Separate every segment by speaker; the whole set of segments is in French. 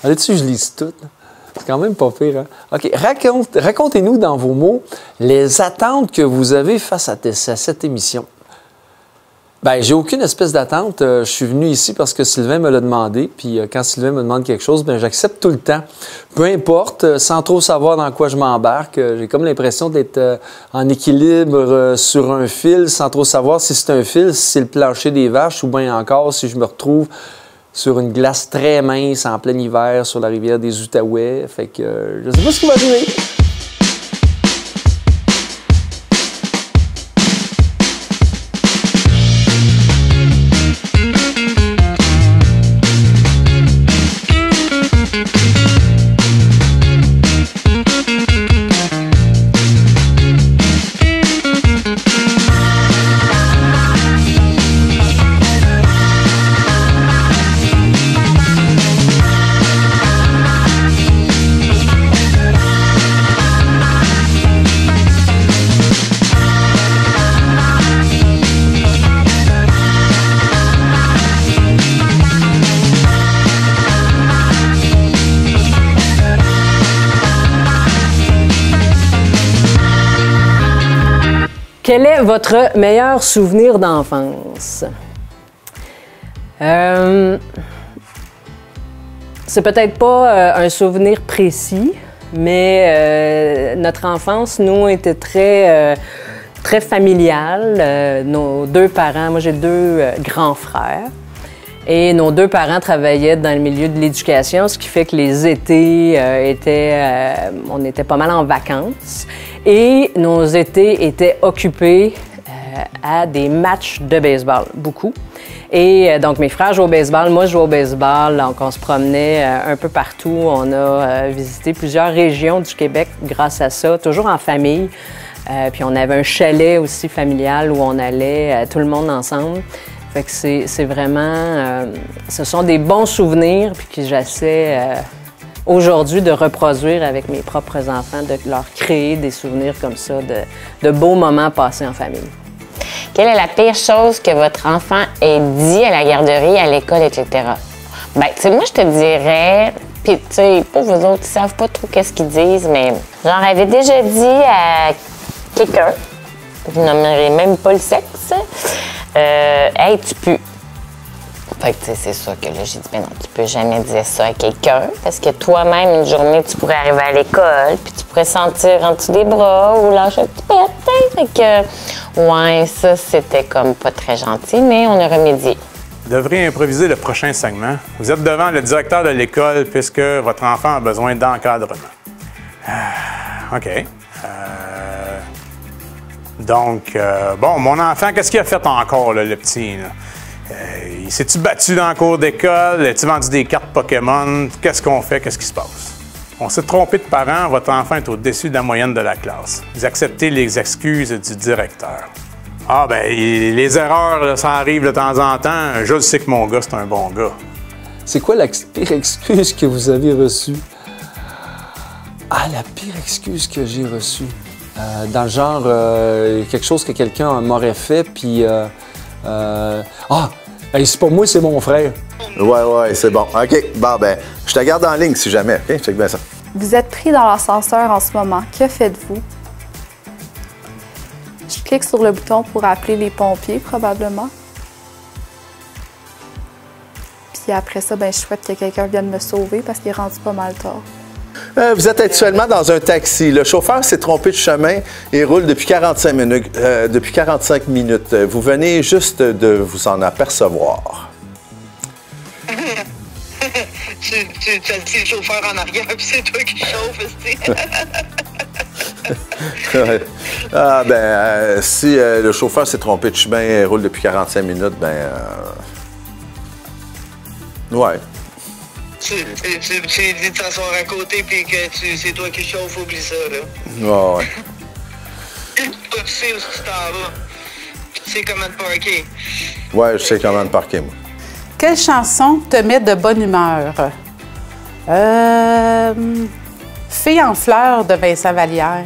Speaker 1: Là-dessus, je lis tout. C'est quand même pas pire, hein? OK. Racontez-nous dans vos mots les attentes que vous avez face à cette émission. Bien, j'ai aucune espèce d'attente. Je suis venu ici parce que Sylvain me l'a demandé. Puis quand Sylvain me demande quelque chose, bien, j'accepte tout le temps. Peu importe, sans trop savoir dans quoi je m'embarque. J'ai comme l'impression d'être en équilibre sur un fil, sans trop savoir si c'est un fil, si c'est le plancher des vaches ou bien encore si je me retrouve sur une glace très mince en plein hiver sur la rivière des Outaouais. Fait que je sais pas ce qui va arriver.
Speaker 2: Quel est votre meilleur souvenir d'enfance? C'est peut-être pas un souvenir précis, mais notre enfance, nous, était très familiale. Nos deux parents, moi j'ai deux grands frères, et nos deux parents travaillaient dans le milieu de l'éducation, ce qui fait que les étés on était pas mal en vacances. Et nos étés étaient occupés à des matchs de baseball, beaucoup. Et donc, mes frères jouaient au baseball, moi je jouais au baseball, donc on se promenait un peu partout. On a visité plusieurs régions du Québec grâce à ça, toujours en famille. Puis on avait un chalet aussi familial où on allait tout le monde ensemble. Fait que c'est vraiment... ce sont des bons souvenirs, puis que j'essaie... aujourd'hui, de reproduire avec mes propres enfants, de leur créer des souvenirs comme ça, de beaux moments passés en famille.
Speaker 3: Quelle est la pire chose que votre enfant ait dit à la garderie, à l'école, etc.? Bien, tu sais, moi, je te dirais, puis, tu sais, pour vous autres, ils savent pas trop qu'est-ce qu'ils disent, mais j'en avais déjà dit à quelqu'un, je nommerai même pas le sexe, hey, tu pues. Fait que, tu sais, c'est ça que là, j'ai dit, ben non, tu peux jamais dire ça à quelqu'un, parce que toi-même, une journée, tu pourrais arriver à l'école, puis tu pourrais sentir en dessous des bras ou lâcher un petit pet, fait que, ouais, ça, c'était comme pas très gentil, mais on a remédié.
Speaker 4: Vous devrez improviser le prochain segment. Vous êtes devant le directeur de l'école puisque votre enfant a besoin d'encadrement. OK. Donc, bon, mon enfant, qu'est-ce qu'il a fait encore, là, le petit, là? Il s'est-tu battu dans la cour d'école? As-tu vendu des cartes Pokémon? Qu'est-ce qu'on fait? Qu'est-ce qui se passe? On s'est trompé de parents. Votre enfant est au-dessus de la moyenne de la classe. Vous acceptez les excuses du directeur. Ah, ben les erreurs, là, ça arrive de temps en temps. Je sais que mon gars, c'est un bon gars.
Speaker 1: C'est quoi la pire excuse que vous avez reçue? Ah, la pire excuse que j'ai reçue. Dans le genre, quelque chose que quelqu'un m'aurait fait, puis... hey, c'est pas moi, c'est mon frère.
Speaker 5: Ouais, c'est bon. OK, bon, ben, je te garde en ligne si jamais. OK, check bien ça.
Speaker 6: Vous êtes pris dans l'ascenseur en ce moment. Que faites-vous? Je clique sur le bouton pour appeler les pompiers, probablement. Puis après ça, ben, je souhaite que quelqu'un vienne me sauver parce qu'il est rendu pas mal tard.
Speaker 5: Vous êtes actuellement dans un taxi. Le chauffeur s'est trompé de chemin et roule depuis 45 minutes. Vous venez juste de vous en apercevoir.
Speaker 7: Tu as dit le chauffeur en arrière, puis c'est toi qui chauffe,
Speaker 5: Ouais. Ah, ben, si le chauffeur s'est trompé de chemin et roule depuis 45 minutes, ben... ouais.
Speaker 7: Tu dis de t'asseoir à côté puis que c'est toi qui chauffe, oublie ça, là.
Speaker 5: Ouais.
Speaker 7: Toi, tu sais où tu t'en vas. Tu sais comment te parker.
Speaker 5: Ouais, je sais comment te parker, moi.
Speaker 8: Quelle chanson te met de bonne humeur? Fille en fleurs de Vincent Vallière.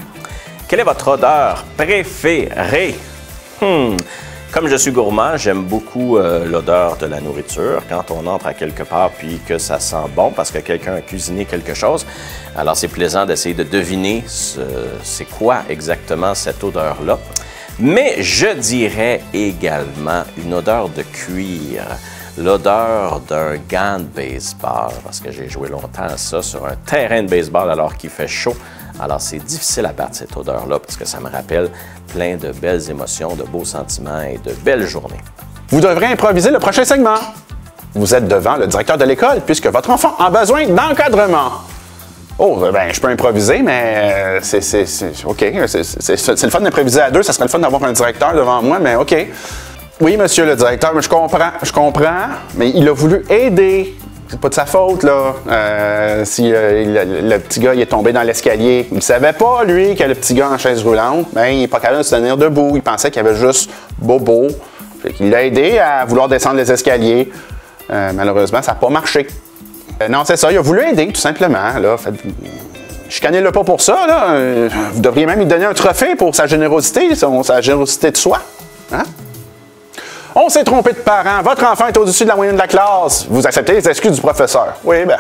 Speaker 9: Quelle est votre odeur préférée? Comme je suis gourmand, j'aime beaucoup l'odeur de la nourriture. Quand on entre à quelque part puis que ça sent bon parce que quelqu'un a cuisiné quelque chose, alors c'est plaisant d'essayer de deviner c'est quoi exactement cette odeur-là. Mais je dirais également une odeur de cuir, l'odeur d'un gant de baseball, parce que j'ai joué longtemps à ça sur un terrain de baseball alors qu'il fait chaud. Alors c'est difficile à battre cette odeur-là parce que ça me rappelle plein de belles émotions, de beaux sentiments et de belles journées.
Speaker 10: Vous devrez improviser le prochain segment. Vous êtes devant le directeur de l'école puisque votre enfant a besoin d'encadrement. Oh, ben, je peux improviser, mais c'est OK. C'est le fun d'improviser à deux. Ça serait le fun d'avoir un directeur devant moi, mais OK. Oui, monsieur le directeur, mais je comprends, mais il a voulu aider. C'est pas de sa faute, là. Si le petit gars il est tombé dans l'escalier, il savait pas, lui, que le petit gars en chaise roulante, ben, il n'est pas capable de se tenir debout. Il pensait qu'il y avait juste Bobo. Il l'a aidé à vouloir descendre les escaliers. Malheureusement, ça n'a pas marché. Non, c'est ça, il a voulu aider, tout simplement. Là. Chicanez-le pas pour ça. Là. Vous devriez même lui donner un trophée pour sa générosité de soi. Hein? On s'est trompé de parents. Votre enfant est au-dessus de la moyenne de la classe. Vous acceptez les excuses du professeur. Oui, bien.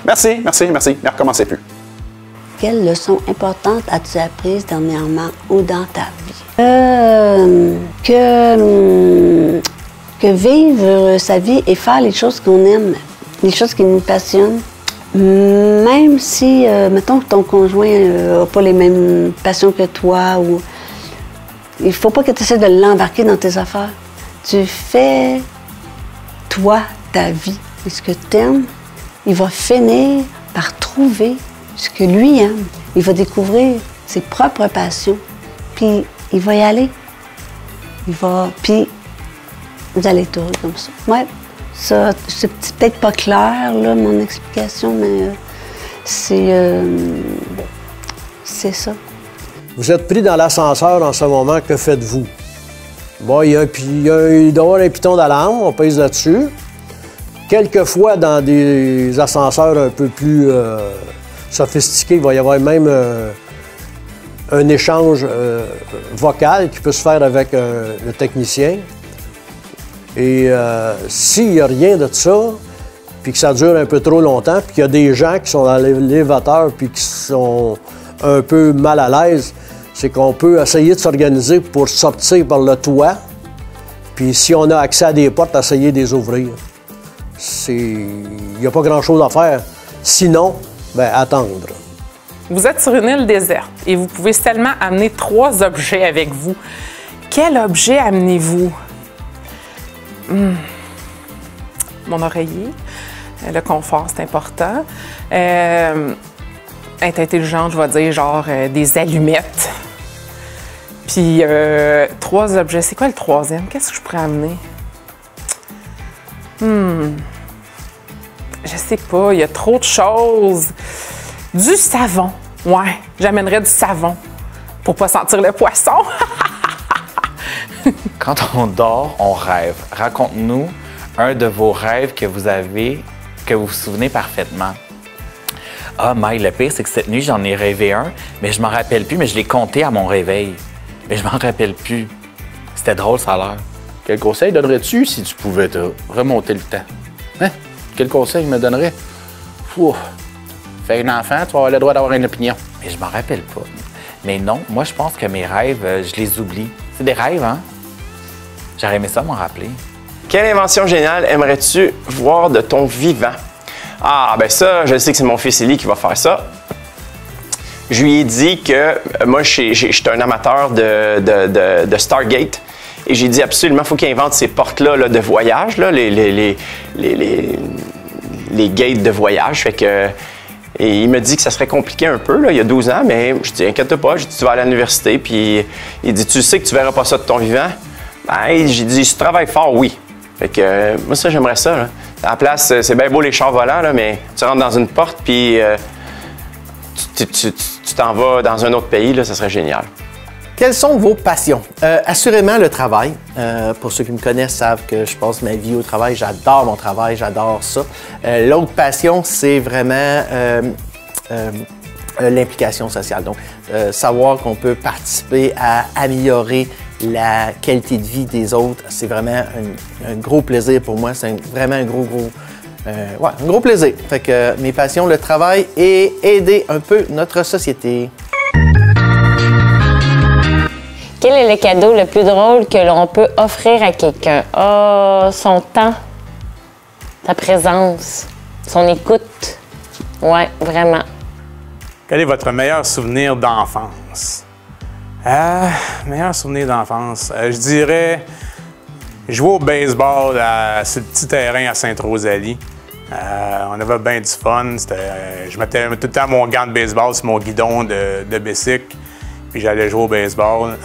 Speaker 10: Merci. Ne recommencez plus.
Speaker 11: Quelle leçon importante as-tu apprises dernièrement ou dans ta vie? Que vivre sa vie et faire les choses qu'on aime, les choses qui nous passionnent, même si, mettons que ton conjoint n'a pas les mêmes passions que toi, ou il ne faut pas que tu essaies de l'embarquer dans tes affaires. Tu fais, toi, ta vie. Et ce que tu aimes, il va finir par trouver ce que lui aime. Il va découvrir ses propres passions, puis il va y aller. Puis vous allez être heureux comme ça. Ouais, ça, c'est peut-être pas clair, là, mon explication, mais c'est ça.
Speaker 12: Vous êtes pris dans l'ascenseur en ce moment, que faites-vous? Bon, il doit y avoir un piton d'alarme, on pèse là-dessus. Quelquefois, dans des ascenseurs un peu plus sophistiqués, il va y avoir même un échange vocal qui peut se faire avec le technicien. Et s'il n'y a rien de ça, puis que ça dure un peu trop longtemps, puis qu'il y a des gens qui sont dans l'élévateur puis qui sont un peu mal à l'aise, c'est qu'on peut essayer de s'organiser pour sortir par le toit, puis si on a accès à des portes, essayer de les ouvrir. Il n'y a pas grand-chose à faire. Sinon, bien, attendre.
Speaker 8: Vous êtes sur une île déserte et vous pouvez seulement amener 3 objets avec vous. Quel objet amenez-vous? Mon oreiller. Le confort, c'est important. Être intelligente, je vais dire genre des allumettes. Puis 3 objets. C'est quoi le 3e? Qu'est-ce que je pourrais amener? Je sais pas, il y a trop de choses. Du savon. Ouais, j'amènerais du savon pour pas sentir le poisson.
Speaker 13: Quand on dort, on rêve. Raconte-nous un de vos rêves que vous avez, que vous vous souvenez parfaitement. Ah, Maï, le pire, c'est que cette nuit, j'en ai rêvé un, mais je m'en rappelle plus, mais je l'ai compté à mon réveil. Mais je m'en rappelle plus. C'était drôle, ça a l'air.
Speaker 10: Quel conseil donnerais-tu si tu pouvais te remonter le temps? Hein? Quel conseil me donnerais? Ouf. Fais un enfant, tu vas avoir le droit d'avoir une opinion.
Speaker 13: Mais je m'en rappelle pas. Mais non, moi, je pense que mes rêves, je les oublie. C'est des rêves, hein? J'aurais aimé ça m'en rappeler.
Speaker 14: Quelle invention géniale aimerais-tu voir de ton vivant? Ah, ben ça, je sais que c'est mon fils Élie qui va faire ça. Je lui ai dit que moi, je suis un amateur de Stargate. Et j'ai dit absolument, il faut qu'il invente ces portes-là là, de voyage, là, les gates de voyage. Fait que, et il me dit que ça serait compliqué un peu, là, il y a 12 ans, mais je dis, inquiète pas, je dis, tu vas aller à l'université. Puis il dit, tu sais que tu verras pas ça de ton vivant? Ben, j'ai dit, si tu travailles fort, oui. Fait que moi, ça, j'aimerais ça. Là. À la place, c'est bien beau les chars volants, là, mais tu rentres dans une porte, puis tu t'en vas dans un autre pays, là, ça serait génial.
Speaker 15: Quelles sont vos passions? Assurément, le travail. Pour ceux qui me connaissent savent que je passe ma vie au travail. J'adore mon travail, j'adore ça. L'autre passion, c'est vraiment l'implication sociale. Donc, savoir qu'on peut participer à améliorer la qualité de vie des autres, c'est vraiment un gros plaisir pour moi. C'est vraiment un gros plaisir. Fait que mes passions, le travail et aider un peu notre société.
Speaker 3: Quel est le cadeau le plus drôle que l'on peut offrir à quelqu'un? Ah, son temps, sa présence, son écoute. Oui, vraiment.
Speaker 4: Quel est votre meilleur souvenir d'enfance? Meilleur souvenir d'enfance? Je dirais jouer au baseball sur le petit terrain à Sainte-Rosalie. On avait bien du fun. Je mettais tout le temps mon gant de baseball sur mon guidon de bicycle, puis j'allais jouer au baseball.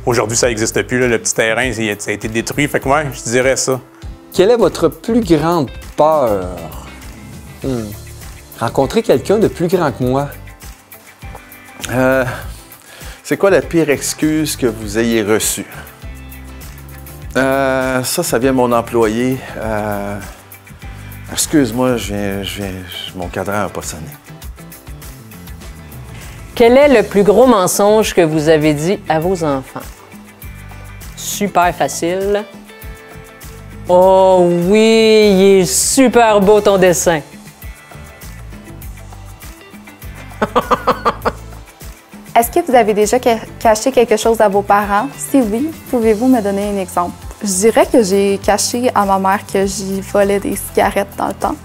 Speaker 4: Aujourd'hui, ça n'existe plus. Là, le petit terrain, ça a été détruit. Fait que ouais, je dirais ça.
Speaker 1: Quelle est votre plus grande peur? Rencontrer quelqu'un de plus grand que moi.
Speaker 5: C'est quoi la pire excuse que vous ayez reçue? Ça vient de mon employé. Excuse-moi, mon cadran n'a pas sonné.
Speaker 2: Quel est le plus gros mensonge que vous avez dit à vos enfants? Super facile. Oh oui, il est super beau ton dessin.
Speaker 6: Est-ce que vous avez déjà caché quelque chose à vos parents? Si oui, pouvez-vous me donner un exemple? Je dirais que j'ai caché à ma mère que j'y volais des cigarettes dans le temps.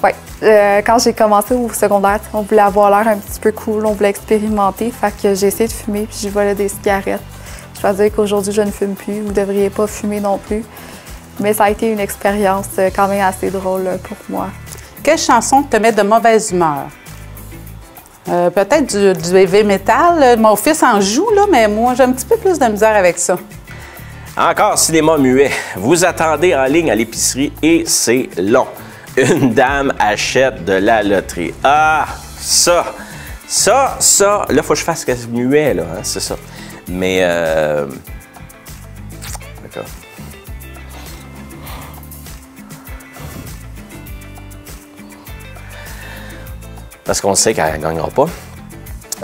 Speaker 6: Oui, quand j'ai commencé au secondaire, on voulait avoir l'air un petit peu cool, on voulait expérimenter, fait que j'ai essayé de fumer puis j'y volais des cigarettes. Je dois dire qu'aujourd'hui, je ne fume plus, vous ne devriez pas fumer non plus. Mais ça a été une expérience quand même assez drôle pour moi.
Speaker 16: Quelle chanson te met de mauvaise humeur? Peut-être du heavy metal. Mon fils en joue, là, mais moi, j'ai un petit peu plus de misère avec ça.
Speaker 9: Encore cinéma muet. Vous attendez en ligne à l'épicerie et c'est long. Une dame achète de la loterie. Ah, ça. Là, il faut que je fasse muet, là, hein, c'est ça. Mais, d'accord. Parce qu'on sait qu'elle ne gagnera pas.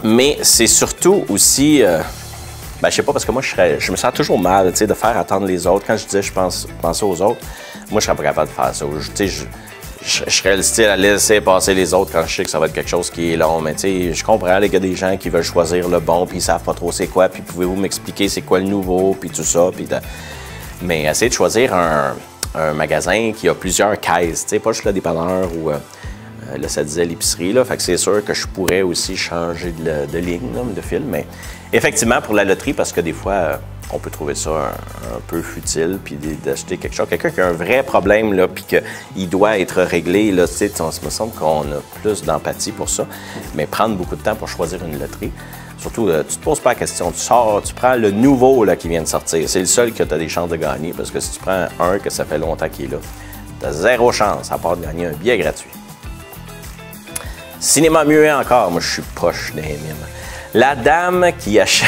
Speaker 9: Mais c'est surtout aussi, je sais pas, parce que moi, je me sens toujours mal, tu sais, de faire attendre les autres. Quand je disais je pensais aux autres, moi, je serais pas capable de faire ça. Je serais le style à laisser passer les autres quand je sais que ça va être quelque chose qui est long. Mais tu sais, je comprends, il y a des gens qui veulent choisir le bon, puis ils savent pas trop c'est quoi, puis pouvez-vous m'expliquer c'est quoi le nouveau, puis tout ça. Mais essayez de choisir un magasin qui a plusieurs caisses, tu sais, pas juste le dépanneur ou... là, ça disait l'épicerie, là. Fait que c'est sûr que je pourrais aussi changer de ligne, là, de fil. Mais effectivement, pour la loterie, parce que des fois, on peut trouver ça un peu futile, puis d'acheter quelque chose. Quelqu'un qui a un vrai problème, là, puis qu'il doit être réglé, là, tu sais, me semble qu'on a plus d'empathie pour ça. Mais prendre beaucoup de temps pour choisir une loterie, surtout, tu te poses pas la question. Tu sors, tu prends le nouveau, là, qui vient de sortir. C'est le seul que tu as des chances de gagner, parce que si tu prends un que ça fait longtemps qu'il est là, tu as zéro chance, à part de gagner un billet gratuit. Cinéma muet encore, moi je suis proche des mimes. La dame qui achète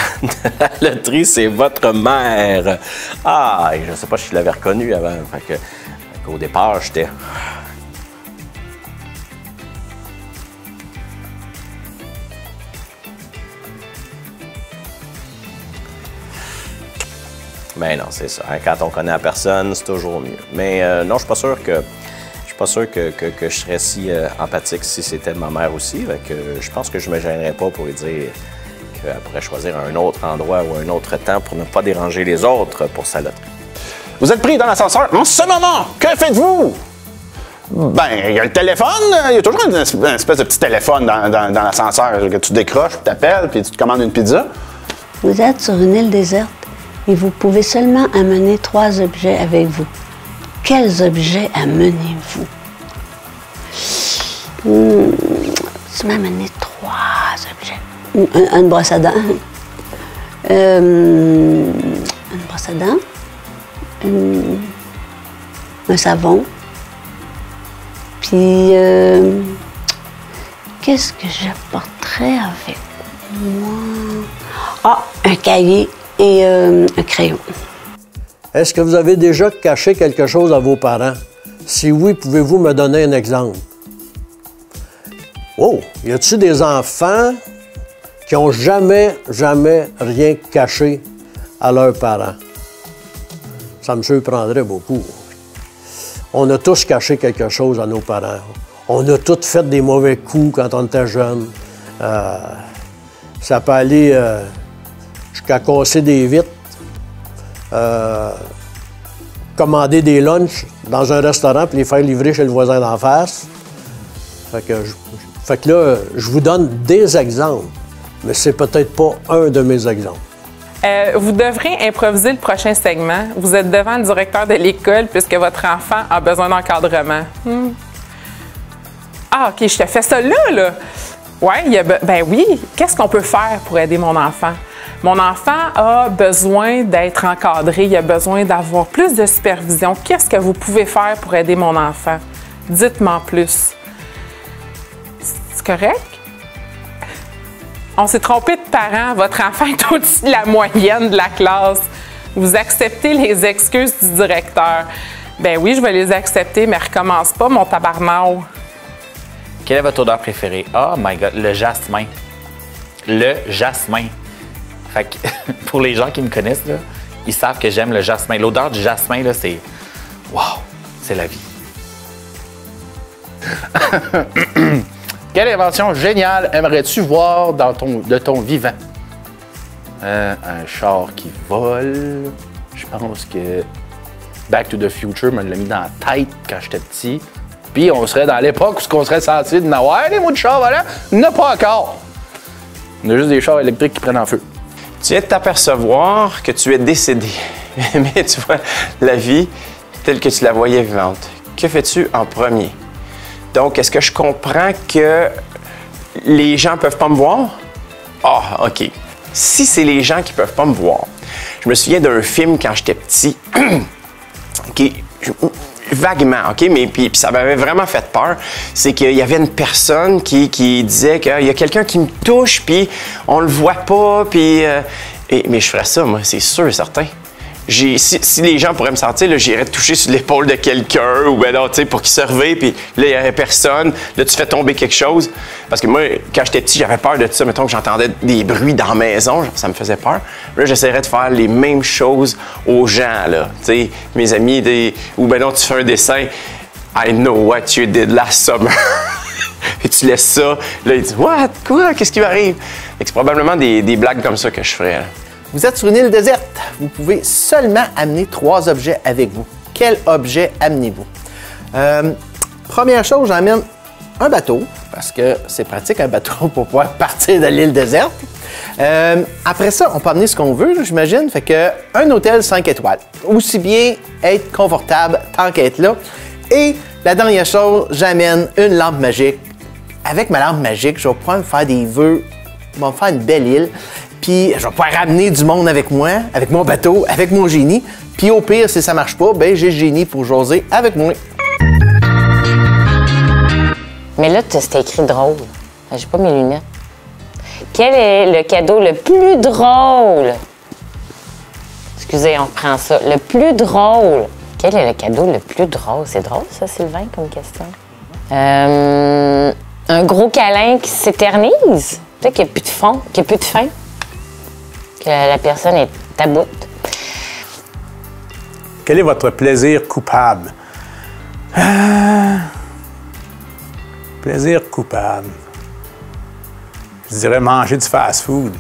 Speaker 9: la loterie, c'est votre mère. Ah, je sais pas si je l'avais reconnue avant. Fait qu'au départ, j'étais... Ben non, c'est ça. Quand on connaît la personne, c'est toujours mieux. Mais non, je suis pas sûr que... Je suis pas sûr que je serais si empathique si c'était ma mère aussi. Je pense que je me gênerais pas pour lui dire qu'elle pourrait choisir un autre endroit ou un autre temps pour ne pas déranger les autres pour sa loterie.
Speaker 10: Vous êtes pris dans l'ascenseur en ce moment. Que faites-vous? Ben, il y a le téléphone. Il y a toujours une espèce de petit téléphone dans l'ascenseur que tu décroches, tu t'appelles, puis tu te commandes une pizza.
Speaker 11: Vous êtes sur une île déserte et vous pouvez seulement amener 3 objets avec vous. Quels objets amenez-vous? Tu m'as amené 3 objets. Une brosse à dents. Une brosse à dents. Un savon. Puis, qu'est-ce que j'apporterais avec moi? Ah, un cahier et un crayon.
Speaker 12: Est-ce que vous avez déjà caché quelque chose à vos parents? Si oui, pouvez-vous me donner un exemple? Oh, y a-t-il des enfants qui n'ont jamais rien caché à leurs parents. Ça me surprendrait beaucoup. On a tous caché quelque chose à nos parents. On a tous fait des mauvais coups quand on était jeunes. Ça peut aller jusqu'à casser des vitres, commander des lunchs dans un restaurant puis les faire livrer chez le voisin d'en face. Fait que là, je vous donne des exemples, mais c'est peut-être pas un de mes exemples.
Speaker 8: Vous devrez improviser le prochain segment. Vous êtes devant le directeur de l'école puisque votre enfant a besoin d'encadrement. Ah, OK, je te fais ça là. Oui, ben oui. Qu'est-ce qu'on peut faire pour aider mon enfant? Mon enfant a besoin d'être encadré, il a besoin d'avoir plus de supervision. Qu'est-ce que vous pouvez faire pour aider mon enfant? Dites-moi plus. C'est correct? On s'est trompé de parents. Votre enfant est au-dessus de la moyenne de la classe. Vous acceptez les excuses du directeur. Ben oui, je vais les accepter, mais recommence pas, mon tabarnak.
Speaker 13: Quelle est votre odeur préférée? Oh my God, le jasmin. Le jasmin. Fait que, pour les gens qui me connaissent, là, ils savent que j'aime le jasmin. L'odeur du jasmin, là, c'est... Wow! C'est la vie.
Speaker 10: Quelle invention géniale aimerais-tu voir de ton vivant? Un char qui vole. Je pense que Back to the Future me l'a mis dans la tête quand j'étais petit. Puis on serait dans l'époque où on serait censé de n'avoir les mots de char volants. Il n'y en a pas encore. On a juste des chars électriques qui prennent en feu.
Speaker 14: Tu viens de t'apercevoir que tu es décédé. Mais tu vois la vie telle que tu la voyais vivante. Que fais-tu en premier? Donc, est-ce que je comprends que les gens ne peuvent pas me voir? Ah, OK. Si c'est les gens qui ne peuvent pas me voir, je me souviens d'un film quand j'étais petit, vaguement, OK? Mais puis ça m'avait vraiment fait peur. C'est qu'il y avait une personne qui disait qu'il y a quelqu'un qui me touche, puis on le voit pas, puis... mais je ferais ça, moi, c'est sûr et certain. Si les gens pourraient me sentir, là, j'irais toucher sur l'épaule de quelqu'un ou ben non, tu sais, pour qu'il se réveille, puis là, il n'y aurait personne. Là, tu fais tomber quelque chose. Parce que moi, quand j'étais petit, j'avais peur de ça. Mettons que j'entendais des bruits dans la maison, ça me faisait peur. Là, j'essaierais de faire les mêmes choses aux gens, là. Tu sais, mes amis, ou ben non, tu fais un dessin. I know what you did last summer. Et tu laisses ça. Là, il dit, what? Quoi? Qu'est-ce qui m'arrive? C'est probablement des blagues comme ça que je ferais, là.
Speaker 15: Vous êtes sur une île déserte. Vous pouvez seulement amener 3 objets avec vous. Quel objet amenez-vous? Première chose, j'emmène un bateau, parce que c'est pratique un bateau pour pouvoir partir de l'île déserte. Après ça, on peut amener ce qu'on veut, j'imagine. Fait que un hôtel 5 étoiles. Aussi bien être confortable tant qu'être là. Et la dernière chose, j'amène une lampe magique. Avec ma lampe magique, je vais pouvoir me faire des vœux. Je vais me faire une belle île. Puis je vais pouvoir ramener du monde avec moi, avec mon bateau, avec mon génie. Puis au pire, si ça marche pas, ben j'ai le génie pour jaser avec moi.
Speaker 3: Mais là, c'était écrit drôle. J'ai pas mes lunettes. Quel est le cadeau le plus drôle? Excusez, on reprend ça. Le plus drôle. Quel est le cadeau le plus drôle? C'est drôle, ça, Sylvain, comme question. Un gros câlin qui s'éternise. Tu sais, qu'il n'y a plus de fond, qu'il n'y a plus de fin. Que la personne est à bout.
Speaker 4: Quel est votre plaisir coupable? Plaisir coupable. Je dirais manger du fast-food.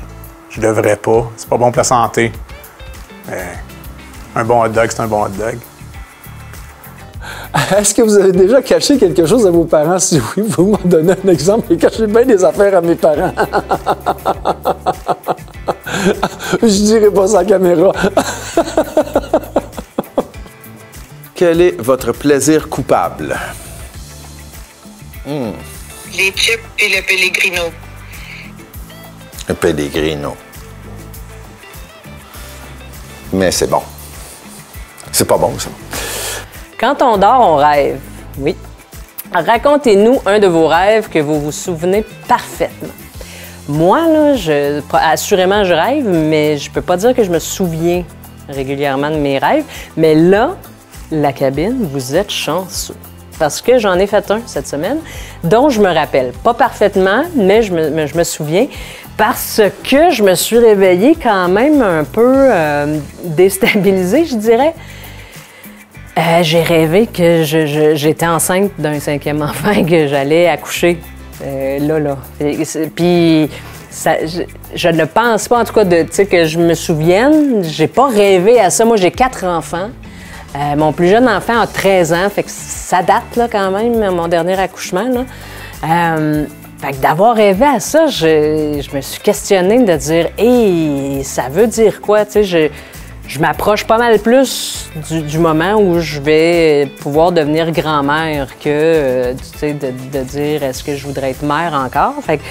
Speaker 4: Je devrais pas. C'est pas bon pour la santé. Mais un bon hot dog, c'est un bon hot dog.
Speaker 1: Est-ce que vous avez déjà caché quelque chose à vos parents? Si oui, vous m'en donnez un exemple. J'ai caché bien des affaires à mes parents. Je dirais pas ça à la caméra.
Speaker 5: Quel est votre plaisir coupable?
Speaker 7: Les chips et le Pellegrino.
Speaker 5: Un Pellegrino. Mais c'est bon. C'est pas bon, ça.
Speaker 2: Quand on dort, on rêve. Oui. Racontez-nous un de vos rêves que vous vous souvenez parfaitement. Moi, là, assurément, je rêve, mais je peux pas dire que je me souviens régulièrement de mes rêves. Mais là, la cabine, vous êtes chanceux. parce que j'en ai fait un cette semaine, dont je me rappelle. Pas parfaitement, mais je me souviens, parce que je me suis réveillée quand même un peu déstabilisée, je dirais. J'ai rêvé que j'étais enceinte d'un 5e enfant et que j'allais accoucher. Là. Puis, je ne pense pas, en tout cas, que je me souvienne. J'ai pas rêvé à ça. Moi, j'ai 4 enfants. Mon plus jeune enfant a 13 ans, fait que ça date là, quand même, mon dernier accouchement. Là. Fait que d'avoir rêvé à ça, je me suis questionnée de dire « Hey, ça veut dire quoi? » Tu sais, je m'approche pas mal plus du moment où je vais pouvoir devenir grand-mère que de dire « Est-ce que je voudrais être mère encore? » Fait que,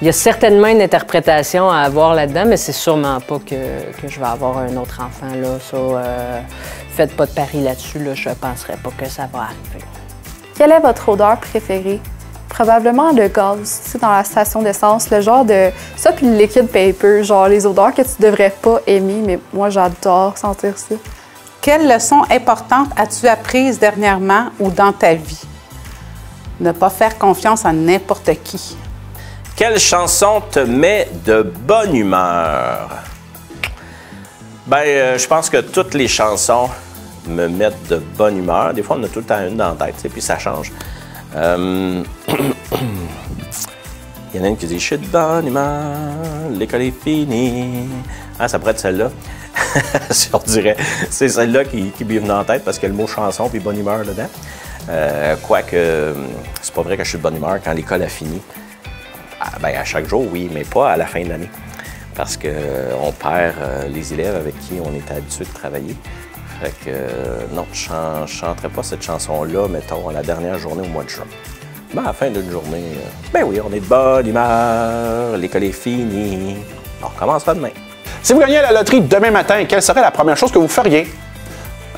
Speaker 2: il y a certainement une interprétation à avoir là-dedans, mais c'est sûrement pas que je vais avoir un autre enfant. Là. Ça, faites pas de pari là-dessus. Là. Je ne penserais pas que ça va arriver.
Speaker 6: Quelle est votre odeur préférée? Probablement le gaz, tu sais, dans la station d'essence, le genre de... Ça, puis le liquid paper, genre les odeurs que tu devrais pas aimer, mais moi, j'adore sentir ça.
Speaker 16: Quelle leçon importante as-tu apprises dernièrement ou dans ta vie? Ne pas faire confiance à n'importe qui.
Speaker 9: Quelle chanson te met de bonne humeur? Je pense que toutes les chansons me mettent de bonne humeur. Des fois, on a tout le temps une dans la tête, puis ça change. Il y en a une qui dit « Je suis de bonne humeur, l'école est finie. » Ah, ça pourrait être celle-là. On dirait. C'est celle-là qui m'est venue en tête parce qu'il y a le mot chanson puis bonne humeur dedans. Quoique, c'est pas vrai que je suis de bonne humeur quand l'école a fini. À chaque jour, oui, mais pas à la fin de l'année. Parce qu'on perd les élèves avec qui on était habitué de travailler. Fait que non, je ne chanterai pas cette chanson-là, mettons, à la dernière journée au mois de juin. À la fin d'une journée, oui, on est de bonne humeur, l'école est finie. On recommencera demain.
Speaker 10: Si vous gagnez à la loterie demain matin, quelle serait la première chose que vous feriez?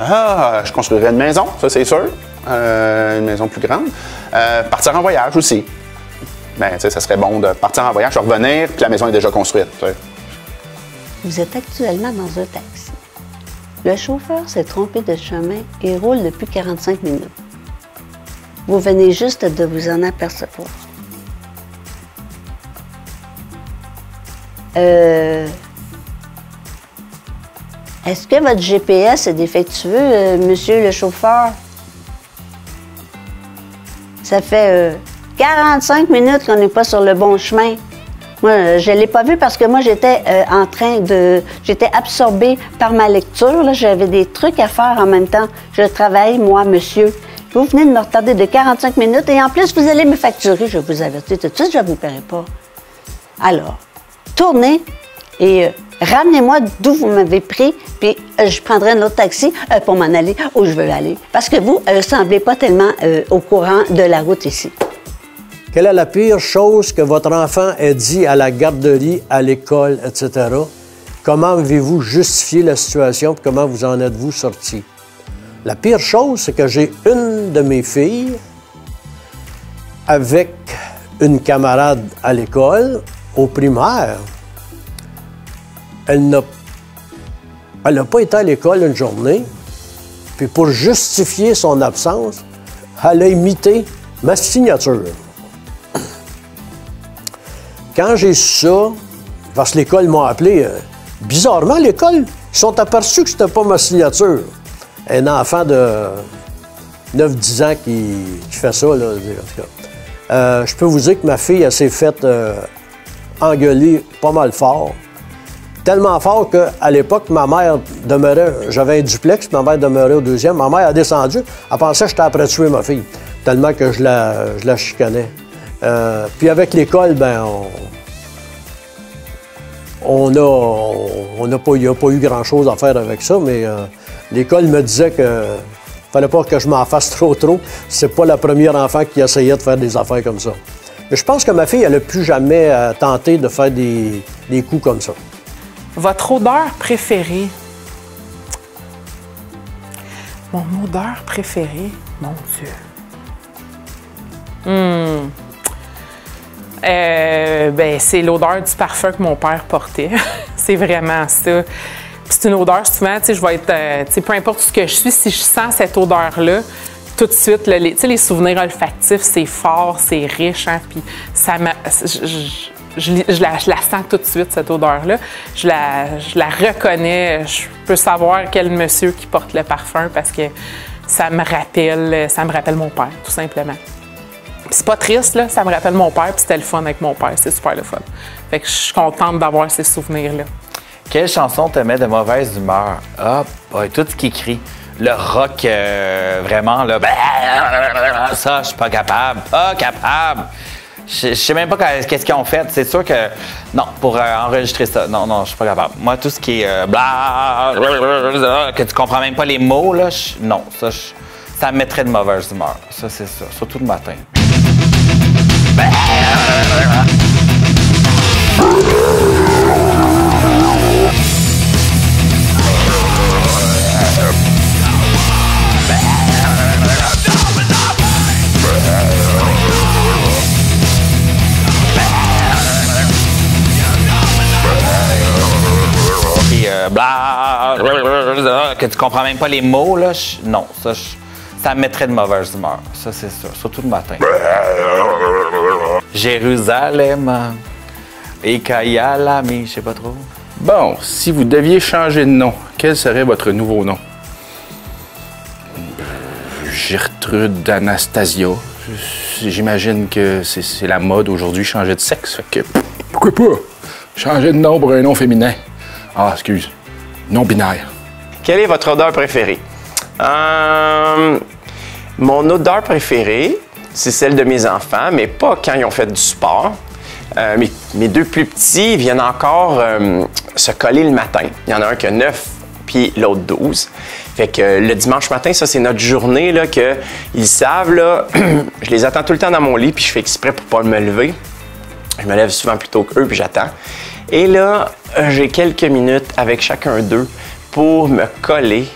Speaker 10: Ah, je construirais une maison, ça c'est sûr. Une maison plus grande. Partir en voyage aussi. Ça serait bon de partir en voyage, revenir, puis la maison est déjà construite.
Speaker 11: Vous êtes actuellement dans un taxi. Le chauffeur s'est trompé de chemin et roule depuis 45 minutes. Vous venez juste de vous en apercevoir. Est-ce que votre GPS est défectueux, monsieur le chauffeur? Ça fait 45 minutes qu'on n'est pas sur le bon chemin. Moi, je ne l'ai pas vu parce que moi, j'étais j'étais absorbée par ma lecture. J'avais des trucs à faire en même temps. Je travaille, moi, monsieur. Vous venez de me retarder de 45 minutes et en plus, vous allez me facturer. Je vous avertis tout de suite, je ne vous paierai pas. Alors, tournez et ramenez-moi d'où vous m'avez pris, puis je prendrai un autre taxi pour m'en aller où je veux aller. Parce que vous ne semblez pas tellement au courant de la route ici.
Speaker 12: Quelle est la pire chose que votre enfant ait dit à la garderie, à l'école, etc.? Comment avez-vous justifié la situation et comment vous en êtes-vous sorti? La pire chose, c'est que j'ai une de mes filles avec une camarade à l'école, au primaire. Elle n'a pas été à l'école une journée, puis pour justifier son absence, elle a imité ma signature. Quand j'ai su ça, parce que l'école m'a appelé, bizarrement, l'école, ils sont aperçus que c'était pas ma signature. Un enfant de 9-10 ans qui fait ça, là, en tout cas. Je peux vous dire que ma fille, elle s'est faite engueuler pas mal fort. Tellement fort qu'à l'époque, ma mère demeurait, j'avais un duplex, ma mère demeurait au deuxième. Ma mère a descendu, elle pensait que j'étais après tuer ma fille, tellement que je la chicanais. Puis avec l'école, il n'y a pas eu grand-chose à faire avec ça, mais l'école me disait que fallait pas que je m'en fasse trop. C'est pas la première enfant qui essayait de faire des affaires comme ça. Mais je pense que ma fille, elle n'a plus jamais tenté de faire des coups comme ça.
Speaker 8: Votre odeur préférée? Mon odeur préférée? Mon Dieu. C'est l'odeur du parfum que mon père portait. C'est vraiment ça. Puis c'est une odeur, souvent, je vais être, peu importe ce que je suis, si je sens cette odeur-là, tout de suite, là, les souvenirs olfactifs, c'est fort, c'est riche, hein, puis ça je la sens tout de suite, cette odeur-là. Je la reconnais. Je peux savoir quel monsieur qui porte le parfum parce que ça me rappelle mon père, tout simplement. Puis c'est pas triste, là, ça me rappelle mon père, puis c'était le fun avec mon père, c'est super le fun. Fait que je suis contente d'avoir ces souvenirs-là.
Speaker 13: Quelle chanson te met de mauvaise humeur? Ah, boy, tout ce qui crie. Le rock, vraiment, là, ça, je suis pas capable, Je sais même pas qu'est-ce qu'ils ont fait. C'est sûr que, non, pour enregistrer ça, non, je suis pas capable. Moi, tout ce qui est que tu comprends même pas les mots, là, non, ça me mettrait de mauvaise humeur. Ça, c'est ça, surtout le matin. Que tu comprends même pas les mots, là, non, ça me mettrait de mauvaise humeur. Ça, c'est ça, surtout le matin. Jérusalem, Ekayalami, je sais pas trop.
Speaker 10: Bon, si vous deviez changer de nom, quel serait votre nouveau nom? Gertrude Anastasia. J'imagine que c'est la mode aujourd'hui, changer de sexe. Fait que, pourquoi pas changer de nom pour un nom féminin? Ah, excuse. Non-binaire.
Speaker 14: Quelle est votre odeur préférée? Mon odeur préférée, c'est celle de mes enfants, mais pas quand ils ont fait du sport. Mes deux plus petits viennent encore se coller le matin. Il y en a un qui a 9, puis l'autre 12. Fait que le dimanche matin, ça, c'est notre journée, là, qu'ils savent, là, je les attends tout le temps dans mon lit, puis je fais exprès pour pas me lever. Je me lève souvent plus tôt qu'eux, puis j'attends. Et là, j'ai quelques minutes avec chacun d'eux pour me coller.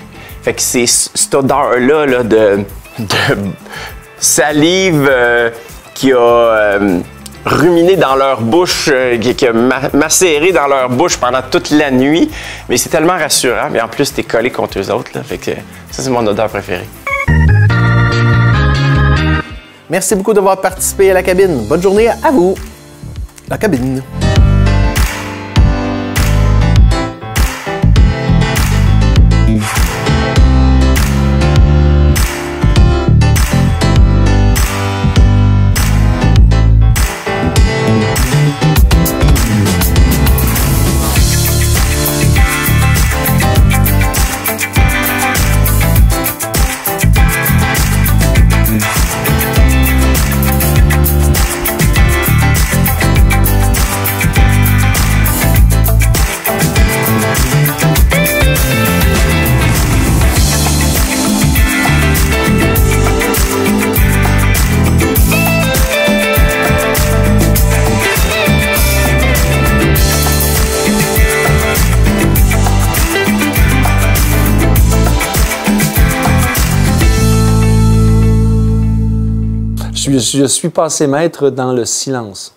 Speaker 14: Fait que c'est cette odeur-là là, de salive qui a ruminé dans leur bouche, qui a macéré dans leur bouche pendant toute la nuit. Mais c'est tellement rassurant. Mais en plus, t'es collé contre eux autres. Là. Fait que ça, c'est mon odeur préférée.
Speaker 15: Merci beaucoup d'avoir participé à la cabine. Bonne journée à vous. La cabine.
Speaker 1: Je suis passé maître dans le silence.